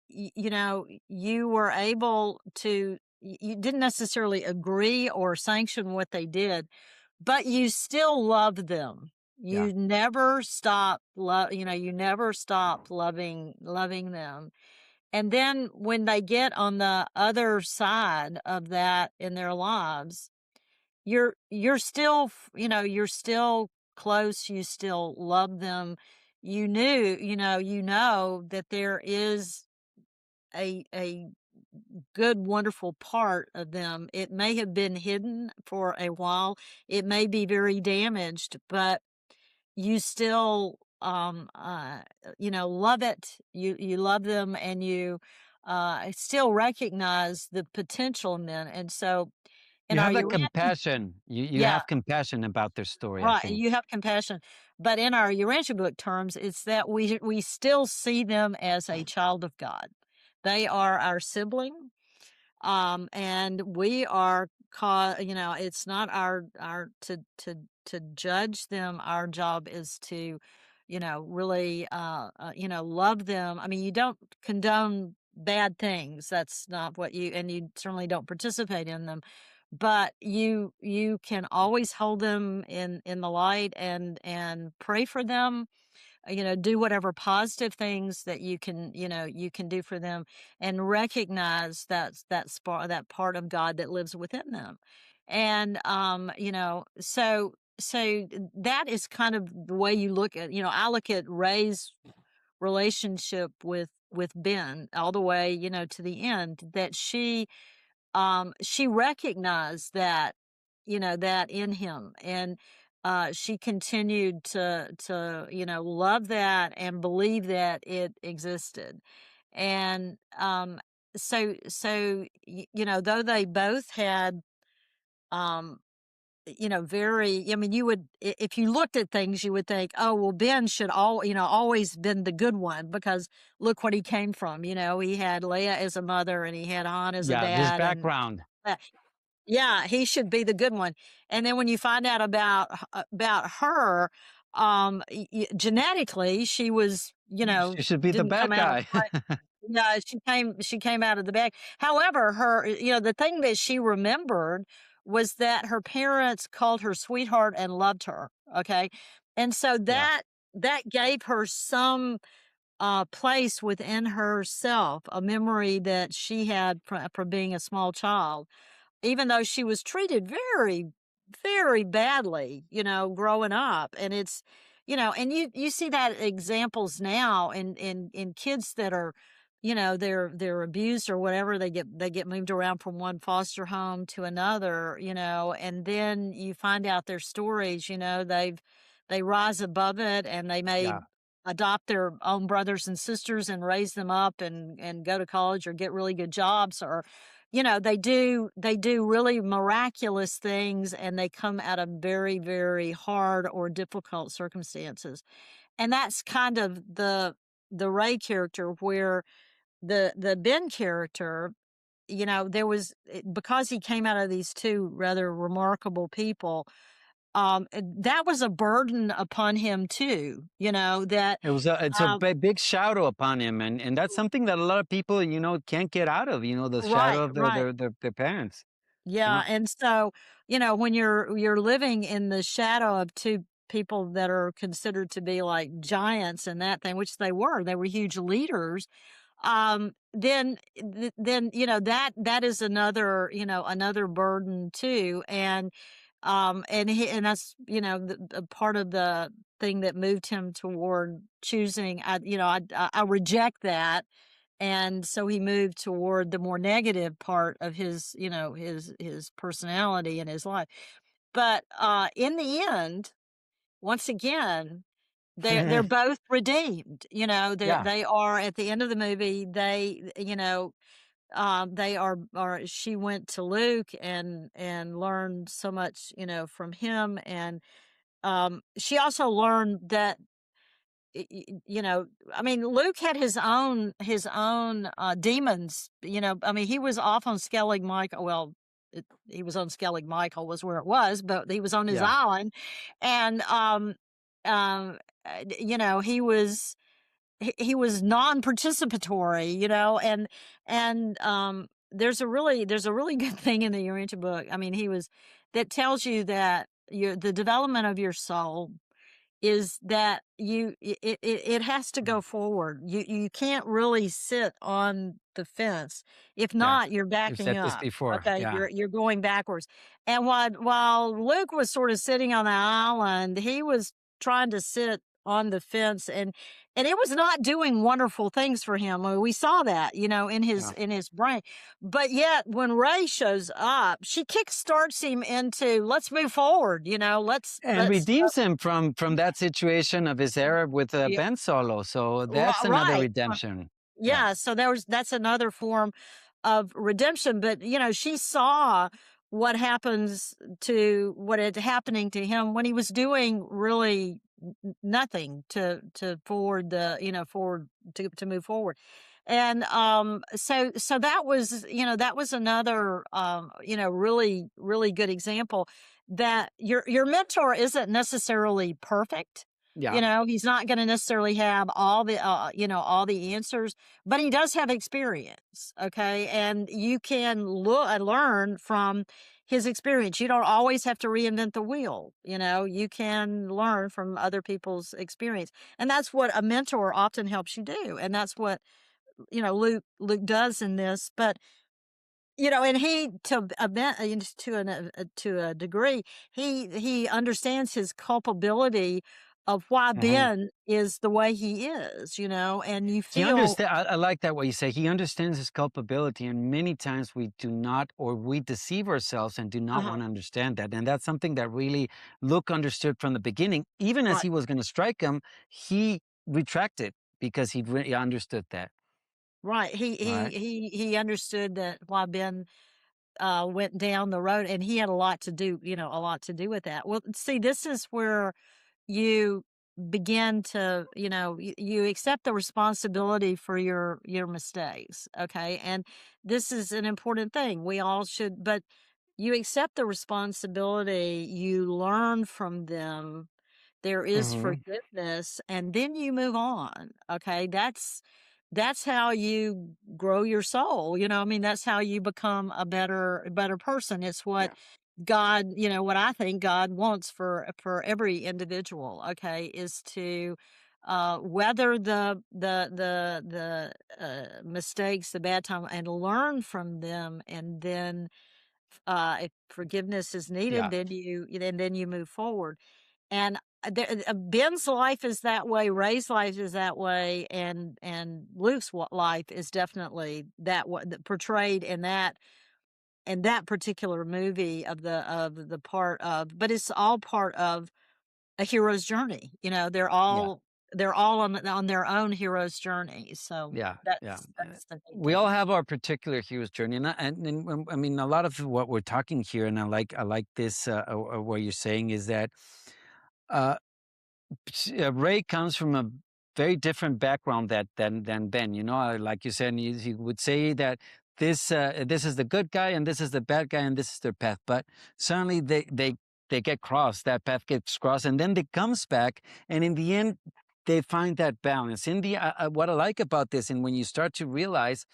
you were able to, you didn't necessarily agree or sanction what they did, but you still love them. Yeah. You never stop you never stop loving them. And then when they get on the other side of that in their lives, you're still, you're still close, you still love them. You know that there is a good, wonderful part of them. It may have been hidden for a while. It may be very damaged, but you still, love it. You love them, and you still recognize the potential in them. And so, in You our have that Urantia, compassion. You yeah, have compassion about their story, I right, think. you have compassion. But in our Urantia book terms, it's that we still see them as a child of God. They are our sibling, and we are it's not our to judge them. Our job is to, really, love them. I mean, you don't condone bad things. That's not what you, and you certainly don't participate in them, but you can always hold them in the light and pray for them, do whatever positive things that you can do for them, and recognize that part of God that lives within them. And, so that is kind of the way you look at, I look at Ray's relationship with Ben all the way, to the end, that she recognized that, that in him, and she continued to, love that and believe that it existed. And though they both had, um very, I mean, if you looked at things, you would think, oh, well, Ben should always been the good one, because look what he came from. He had Leia as a mother, and he had Han as a Yeah, this dad, and background. uh, yeah, he should be the good one. And then when you find out about her, genetically, she was, She should be the didn't come bad out guy. right. Yeah, she came out of the bag. However, the thing that she remembered was that her parents called her sweetheart and loved her. Okay. And so Yeah. that gave her some, place within herself, a memory that she had from being a small child, even though she was treated very, very badly, growing up. And it's, and you see that examples now in kids that are, they're abused or whatever. They get moved around from one foster home to another, and then you find out their stories. They rise above it, and they may Yeah. adopt their own brothers and sisters and raise them up and go to college or get really good jobs, or they do really miraculous things, and they come out of very, very hard or difficult circumstances. And that's kind of the Ray character, where the Ben character, because he came out of these two rather remarkable people, that was a burden upon him too, that It's a um big shadow upon him, and that's something that a lot of people, can't get out of, the shadow right, of right. their parents. Yeah, Yeah. and so, when you're living in the shadow of two people that are considered to be like giants and that thing, which they were huge leaders, then that is another burden too. And that's, a part of the thing that moved him toward choosing. I reject that, and so he moved toward the more negative part of his personality and his life. But in the end, once again, they're both redeemed. They Yeah. they are at the end of the movie. They are she went to Luke and learned so much, from him. And she also learned that, I mean, Luke had his own demons. I mean, he was off on Skellig Michael. Well, he was on Skellig Michael was where it was, but he was on his Yeah. island. And um he was non-participatory, and there's a really good thing in the Urantia book. I mean, he was that tells you that the development of your soul is that it has to Mm. go forward. You can't really sit on the fence. If Yeah. not, you're You've backing said this up. before. Okay, Yeah. you're going backwards. And while Luke was sort of sitting on the island, he was trying to sit on the fence, and it was not doing wonderful things for him. I mean, we saw that, in his Yeah. in his brain. But yet when Ray shows up, she kickstarts him into, let's move forward, And let's redeems him from that situation of his error with yeah, Ben Solo. So that's another right. redemption. Yeah. Yeah, so that's another form of redemption. But she saw what had happening to him when he was doing really nothing to forward to move forward. And so that was another really, really good example that your mentor isn't necessarily perfect. Yeah. He's not going to necessarily have all the answers, but he does have experience. Okay. And you can learn from his experience. You don't always have to reinvent the wheel. You can learn from other people's experience. And that's what a mentor often helps you do. And that's what, Luke does in this. But, and he, to a degree, he understands his culpability of why Mhm. Ben is the way he is, and you He feel, understand. I like that what you say. He understands his culpability, and many times we do not, or we deceive ourselves and do not uh-huh, want to understand that. And that's something that really Luke understood from the beginning. Even as right, he was going to strike him, he retracted because he really understood that. right. He he Right. he he understood that why Ben went down the road, and he had a lot to do with that. Well, see, this is where you begin to, you accept the responsibility for your mistakes. Okay. And this is an important thing. We all should, but you accept the responsibility, you learn from them, there is Hmm. forgiveness, and then you move on. Okay. That's how you grow your soul. I mean, that's how you become a better person. It's what Yeah. God, what I think God wants for every individual, okay, is to weather the mistakes, the bad time, and learn from them, and then if forgiveness is needed, Yeah, then you move forward. And Ben's life is that way, Ray's life is that way, and Luke's life is definitely that way, portrayed in that particular movie of the part of, but it's all part of a hero's journey. yeah. They're all on their own hero's journey. So Yeah, yeah. that's the neat We all thing. have our particular hero's journey, and I mean, a lot of what we're talking here, and I like this. What you're saying is that uh, Ray comes from a very different background than Ben. You know, like you said, he would say that this is the good guy and this is the bad guy and this is their path. But suddenly they get crossed. That path gets crossed, and then they comes back, and in the end, they find that balance. In the what I like about this, and when you start to realize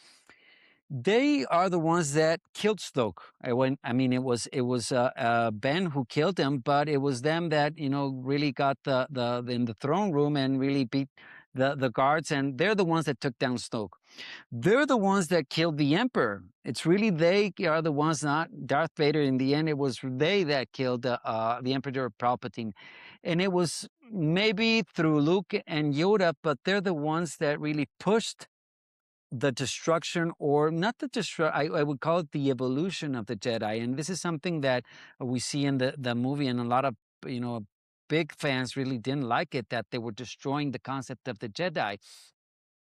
they are the ones that killed Snoke. I mean, it was Ben who killed him, but it was them that really got the in the throne room and really beat the guards, and they're the ones that took down Snoke. They're the ones that killed the Emperor. It's really they are the ones, not Darth Vader. In the end, it was they that killed the Emperor Palpatine, and it was maybe through Luke and Yoda, but they're the ones that really pushed the destruction, or not the destruction, I would call it the evolution of the Jedi. And this is something that we see in the movie, and a lot of you know big fans really didn't like it, that they were destroying the concept of the Jedi.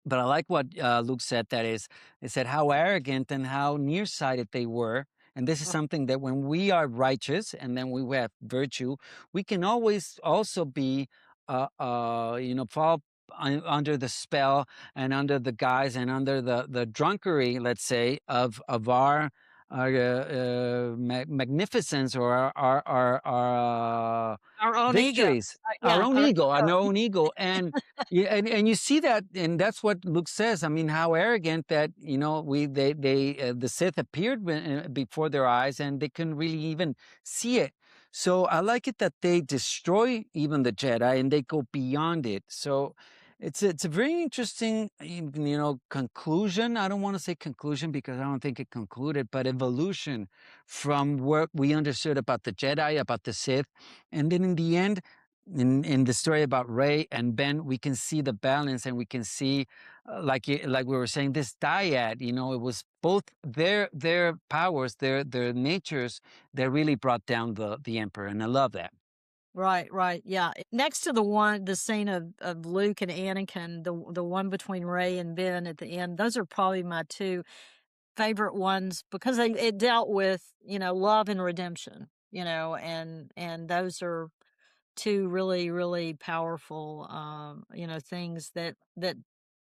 But I like what Luke said. That is, he said how arrogant and how nearsighted they were. And this is something that when we are righteous and then we have virtue, we can always also be, fall under the spell and under the guise and under the drunkery, let's say, of our magnificence, or our Our own ego. victories, our Yeah, own our ego, our ego. own ego. And yeah, and you see that, and that's what Luke says. I mean, how arrogant that the Sith appeared before their eyes, and they couldn't really even see it. So I like it that they destroy even the Jedi, and they go beyond it. So it's a very interesting conclusion. I don't want to say conclusion because I don't think it concluded, but evolution from what we understood about the Jedi, about the Sith, and then in the end, in the story about Rey and Ben, we can see the balance, and we can see, like we were saying, this dyad. It was both their powers, their natures that really brought down the Emperor, and I love that. Right, right, yeah. Next to the scene of Luke and Anakin, the one between Ray and Ben at the end, those are probably my two favorite ones because it dealt with, love and redemption, and those are two really, really powerful, things that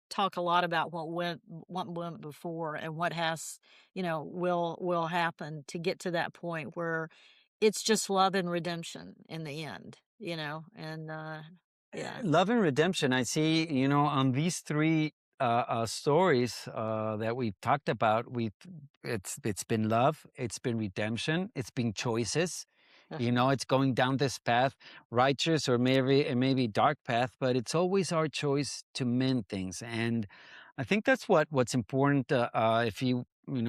talk a lot about what went before and what has, will happen to get to that point where it's just love and redemption in the end, and yeah. Love and redemption. I see, on these three stories that we've talked about, it's been love, it's been redemption, it's been choices. It's going down this path, righteous or maybe dark path, but it's always our choice to mend things. And I think that's what's important. If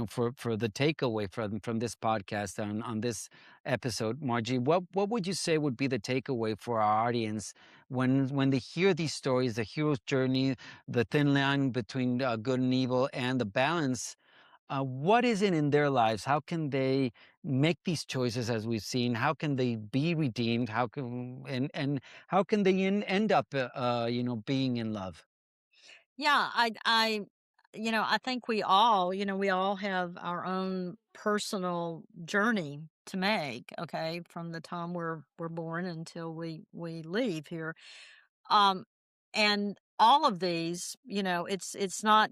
for the takeaway from this podcast on this episode, Margie, what would you say would be the takeaway for our audience when they hear these stories, the hero's journey, the thin line between good and evil, and the balance? What is it in their lives? How can they make these choices, as we've seen? How can they be redeemed? And how can they end up, being in love? Yeah, I think we all have our own personal journey to make, okay, from the time we're born until we leave here. Um, and all of these, it's not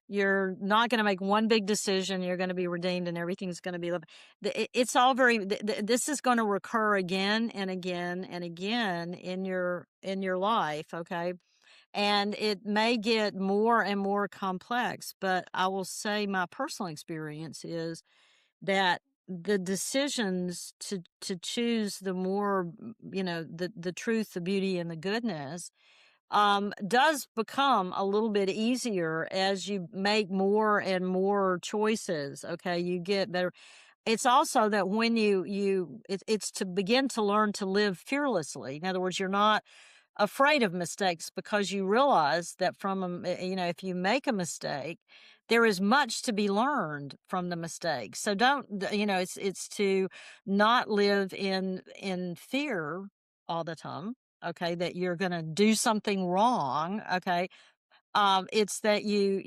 you're not going to make one big decision, you're going to be redeemed and everything's going to be it's all this is going to recur again and again and again in your life, okay? And it may get more and more complex, but I will say my personal experience is that the decisions to choose the more, the truth, the beauty, and the goodness, does become a little bit easier as you make more and more choices. Okay, you get better. It's also that when it's to begin to learn to live fearlessly. In other words, you're not afraid of mistakes because you realize that if you make a mistake, there is much to be learned from the mistake. So it's to not live in fear all the time. Okay, that you're going to do something wrong. Okay, it's that you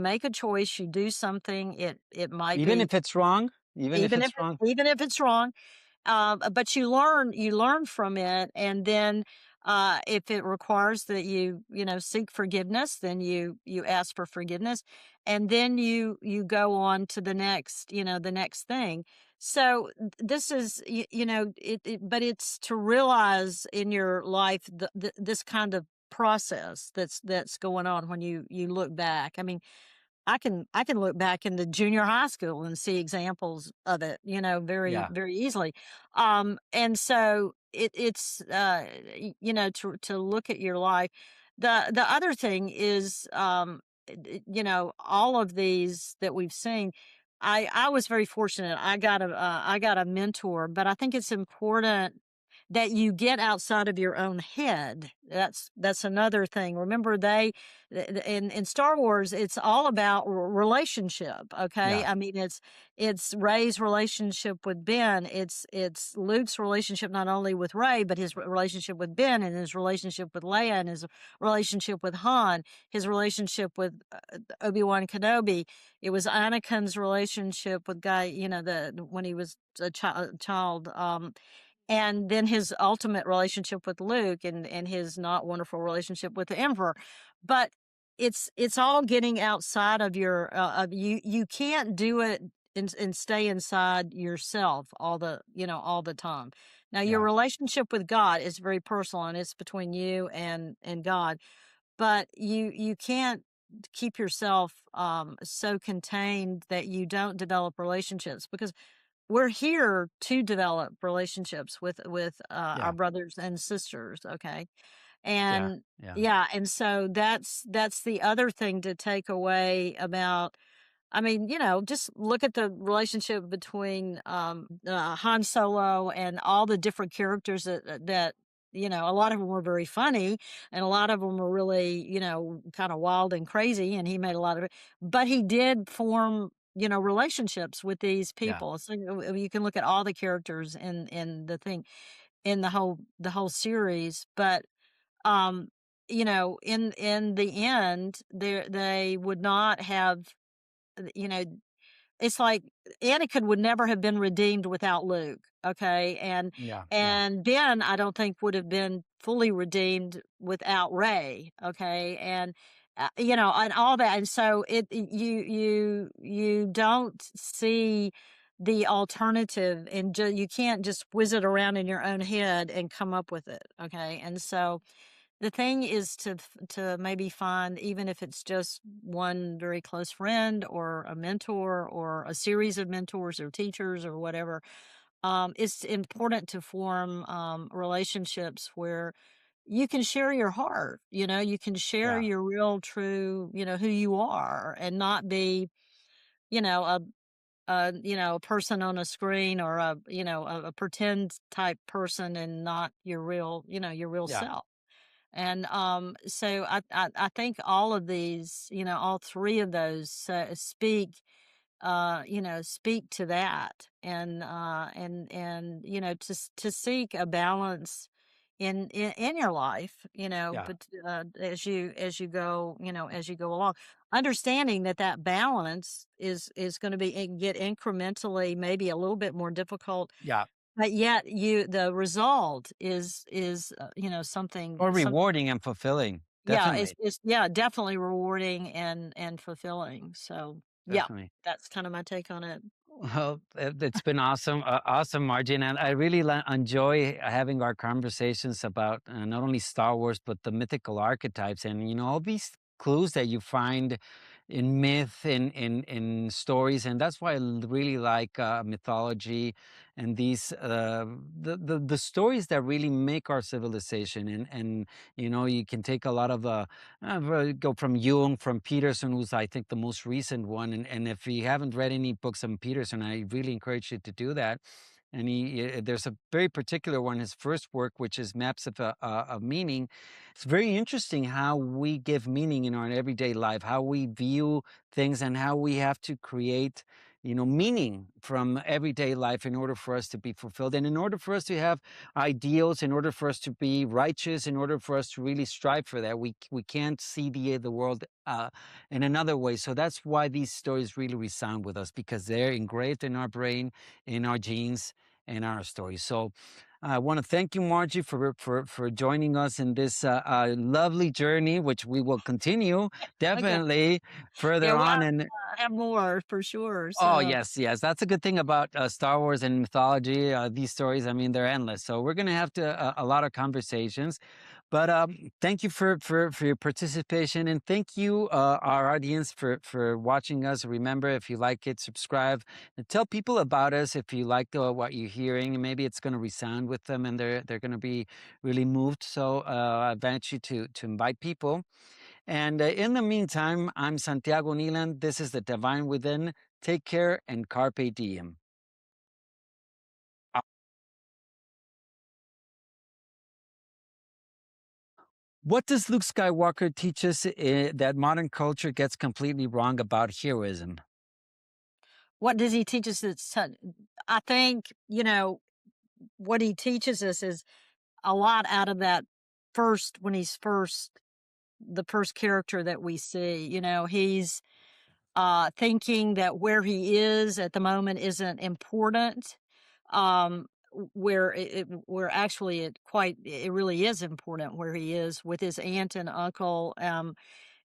make a choice, you do something. It might Even be if it's wrong, even if it's wrong. even if it's wrong, but you learn from it, and then if it requires that you seek forgiveness, then you ask for forgiveness, and then you go on to the next thing. So this is but it's to realize in your life this kind of process that's going on when you look back. I mean, I can look back into junior high school and see examples of it, very, Yeah, very easily. And so it's to look at your life. The other thing is, all of these that we've seen. I was very fortunate. I got a mentor, but I think it's important that you get outside of your own head. That's another thing. Remember, in Star Wars, it's all about relationship. Okay, yeah, I mean, it's Rey's relationship with Ben. It's Luke's relationship not only with Rey, but his relationship with Ben, and his relationship with Leia, and his relationship with Han, his relationship with Obi-Wan Kenobi. It was Anakin's relationship with Guy. When he was a child. And then his ultimate relationship with Luke, and his not wonderful relationship with the Emperor. But it's all getting outside of your of you. You can't do it and stay inside yourself all the time. Now, your yeah, relationship with God is very personal, and it's between you and God. But you can't keep yourself so contained that you don't develop relationships, because we're here to develop relationships with our yeah, brothers and sisters. Okay, yeah, and yeah, yeah, and so that's the other thing to take away about. I mean, just look at the relationship between Han Solo and all the different characters that a lot of them were very funny, and a lot of them were really kind of wild and crazy, and he made a lot of it, but he did form relationships with these yeah, people. So you can look at all the characters in the thing, in the whole series, but um in the end, they would not have you know it's like Anakin would never have been redeemed without Luke. Okay, and yeah, yeah, and Ben, I don't think, would have been fully redeemed without Rey. Okay, and and all that, and so you don't see the alternative, and you can't just whiz it around in your own head and come up with it. Okay, and so the thing is to maybe find, even if it's just one very close friend or a mentor or a series of mentors or teachers or whatever. It's important to form relationships where you can share your heart. You can share yeah, your real, true, who you are, and not be, you know, a a person on a screen, or a pretend type person, and not your real yeah, self. And so I think all of these, all three of those speak to that, and to seek a balance in your life, yeah, but as you go, as you go along, understanding that balance is going to get incrementally maybe a little bit more difficult, yeah. but yet the result is something Or some rewarding and fulfilling. yeah, it's Definitely, it's yeah, definitely rewarding and fulfilling. So, yeah, definitely. that's kinda my take on it. Well, it's been awesome, awesome, Margin, and I really enjoy having our conversations about not only Star Wars but the mythical archetypes, and all these clues that you find in myth, in stories, and that's why really like mythology and these the stories that really make our civilization. And you can take a lot of go from Jung, from Peterson, who's I think the most recent one. And if you haven't read any books on Peterson, I really encourage you to do that. And there's a very particular one, his first work, which is Maps of Meaning. It's very interesting how we give meaning in our everyday life, how we view things, and how we have to create, meaning from everyday life in order for us to be fulfilled, and in order for us to have ideals, in order for us to be righteous, in order for us to really strive for that. We can't see the world in another way. So that's why these stories really resound with us, because they're engraved in our brain, in our genes, in our stories. So I want to thank you, Margie, for joining us in this lovely journey, which we will continue Okay. definitely Yeah, further we'll on. And have more for sure. oh, So, yes, yes. That's a good thing about Star Wars and mythology. These stories, I mean, they're endless. So we're going to have a lot of conversations. But thank you for your participation. And thank you, our audience, for watching us. Remember, if you like it, subscribe and tell people about us if you like what you're hearing. And maybe it's going to resound with them, and they're going to be really moved. So I invite you to invite people. And in the meantime, I'm Santiago Neeland. This is The Divine Within. Take care and carpe diem. Uh, What does Luke Skywalker teach us that modern culture gets completely wrong about heroism? what does he teach us? I think, what he teaches us is a lot out of that when he's the first character that we see. He's thinking that where he is at the moment isn't important. Where actually it really is important where he is with his aunt and uncle.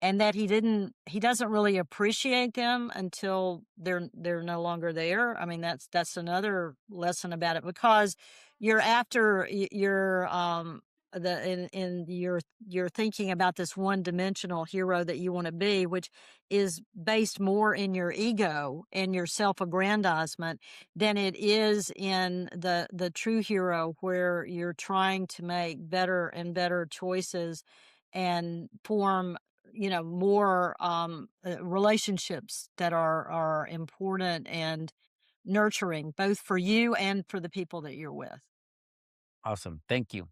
And that he doesn't really appreciate them until they're no longer there. I mean, that's another lesson about it, because you're after you're you're thinking about this one-dimensional hero that you want to be, which is based more in your ego and your self-aggrandizement than it is in the true hero, where you're trying to make better and better choices and form more relationships that are important and nurturing, both for you and for the people that you're with. Awesome. Thank you.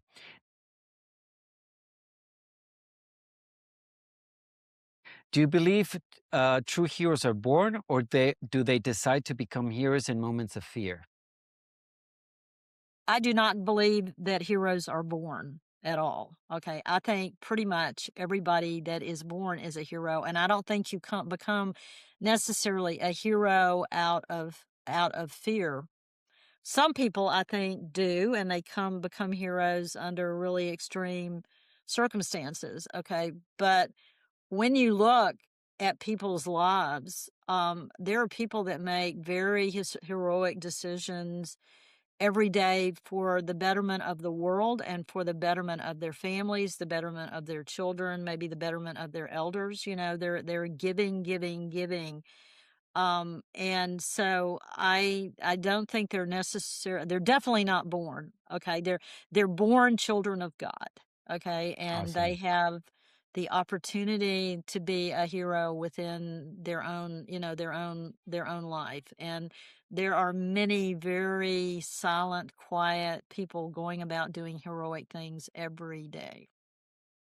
Do you believe true heroes are born, or do they decide to become heroes in moments of fear? I do not believe that heroes are born at all. Okay. I think pretty much everybody that is born is a hero. And I don't think you can't become necessarily a hero out of fear. Some people, I think, do, and they become heroes under really extreme circumstances. Okay. But when you look at people's lives, there are people that make very heroic decisions every day for the betterment of the world and for the betterment of their families, the betterment of their children, maybe the betterment of their elders. They're giving, giving, giving. And so I don't think they're definitely not born. Okay. They're born children of God. Okay. And they Awesome. have the opportunity to be a hero within their own life. And there are many very silent, quiet people going about doing heroic things every day.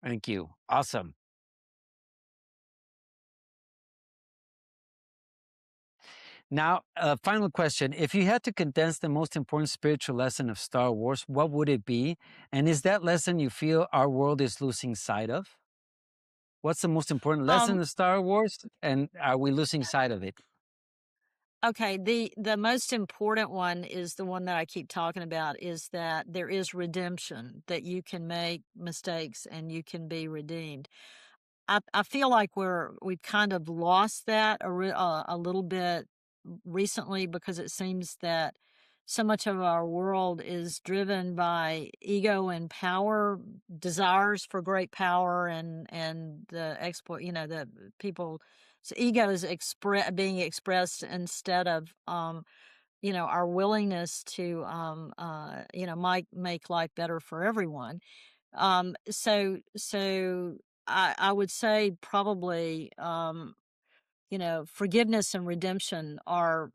Thank you. Awesome. Now, final question. If you had to condense the most important spiritual lesson of Star Wars, what would it be? And is that lesson you feel our world is losing sight of? What's the most important lesson Um, of Star Wars? And are we losing sight of it? Okay, the most important one is the one that I keep talking about, is that there is redemption, that you can make mistakes and you can be redeemed. I feel like we've kind of lost that a little bit recently, because it seems that so much of our world is driven by ego and power, desires for great power, and the exploit, the people So ego is being expressed instead of our willingness to make life better for everyone. So I would say probably forgiveness and redemption are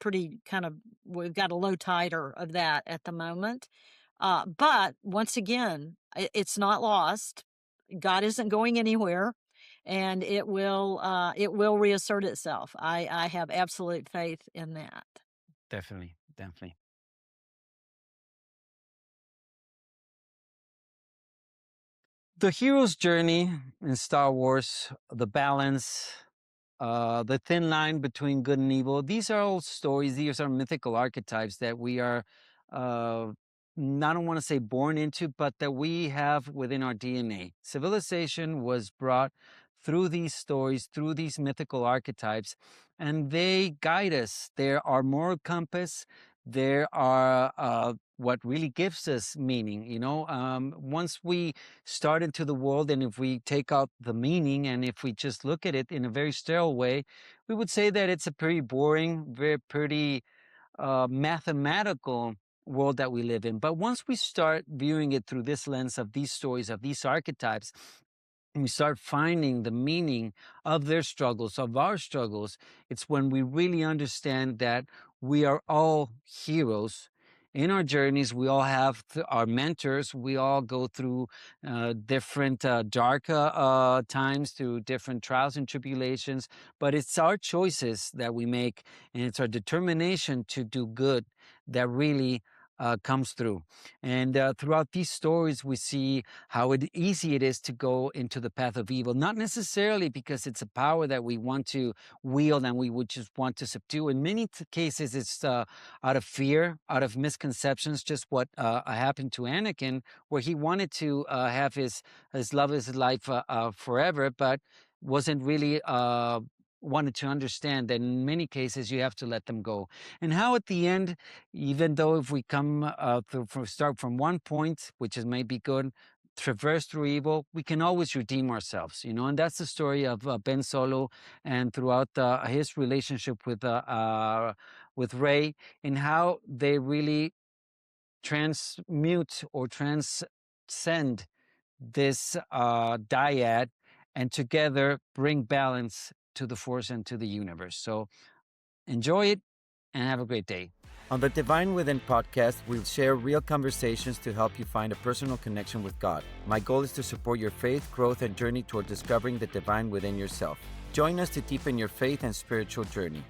pretty kind of, we've got a low titer of that at the moment. But once again, it's not lost. God isn't going anywhere, and it will reassert itself. I have absolute faith in that. Definitely, definitely. The hero's journey in Star Wars, the balance, the thin line between good and evil. These are all stories. These are mythical archetypes that we are, uh, I don't want to say born into, but that we have within our DNA. Civilization was brought through these stories, through these mythical archetypes, and they guide us. They're our moral compass. There are what really gives us meaning. Once we start into the world, and if we take out the meaning and if we just look at it in a very sterile way, we would say that it's a pretty boring, very pretty mathematical world that we live in. But once we start viewing it through this lens of these stories, of these archetypes, and we start finding the meaning of their struggles, of our struggles, it's when we really understand that we are all heroes in our journeys. We all have our mentors. We all go through different dark times, through different trials and tribulations. But it's our choices that we make, and it's our determination to do good that really comes through. And throughout these stories, we see how easy it is to go into the path of evil, not necessarily because it's a power that we want to wield and we would just want to subdue. In many cases, it's out of fear, out of misconceptions, just what happened to Anakin, where he wanted to have his love, his life forever, but wasn't really wanted to understand that in many cases you have to let them go. And how at the end, even though if we come start from one point, which is maybe good, traverse through evil, we can always redeem ourselves, and that's the story of Ben Solo, and throughout his relationship with Rey, and how they really transmute or transcend this dyad, and together bring balance to the force and to the universe. So enjoy it and have a great day. On the Divine Within podcast, we'll share real conversations to help you find a personal connection with God. My goal is to support your faith, growth, and journey toward discovering the divine within yourself. Join us to deepen your faith and spiritual journey.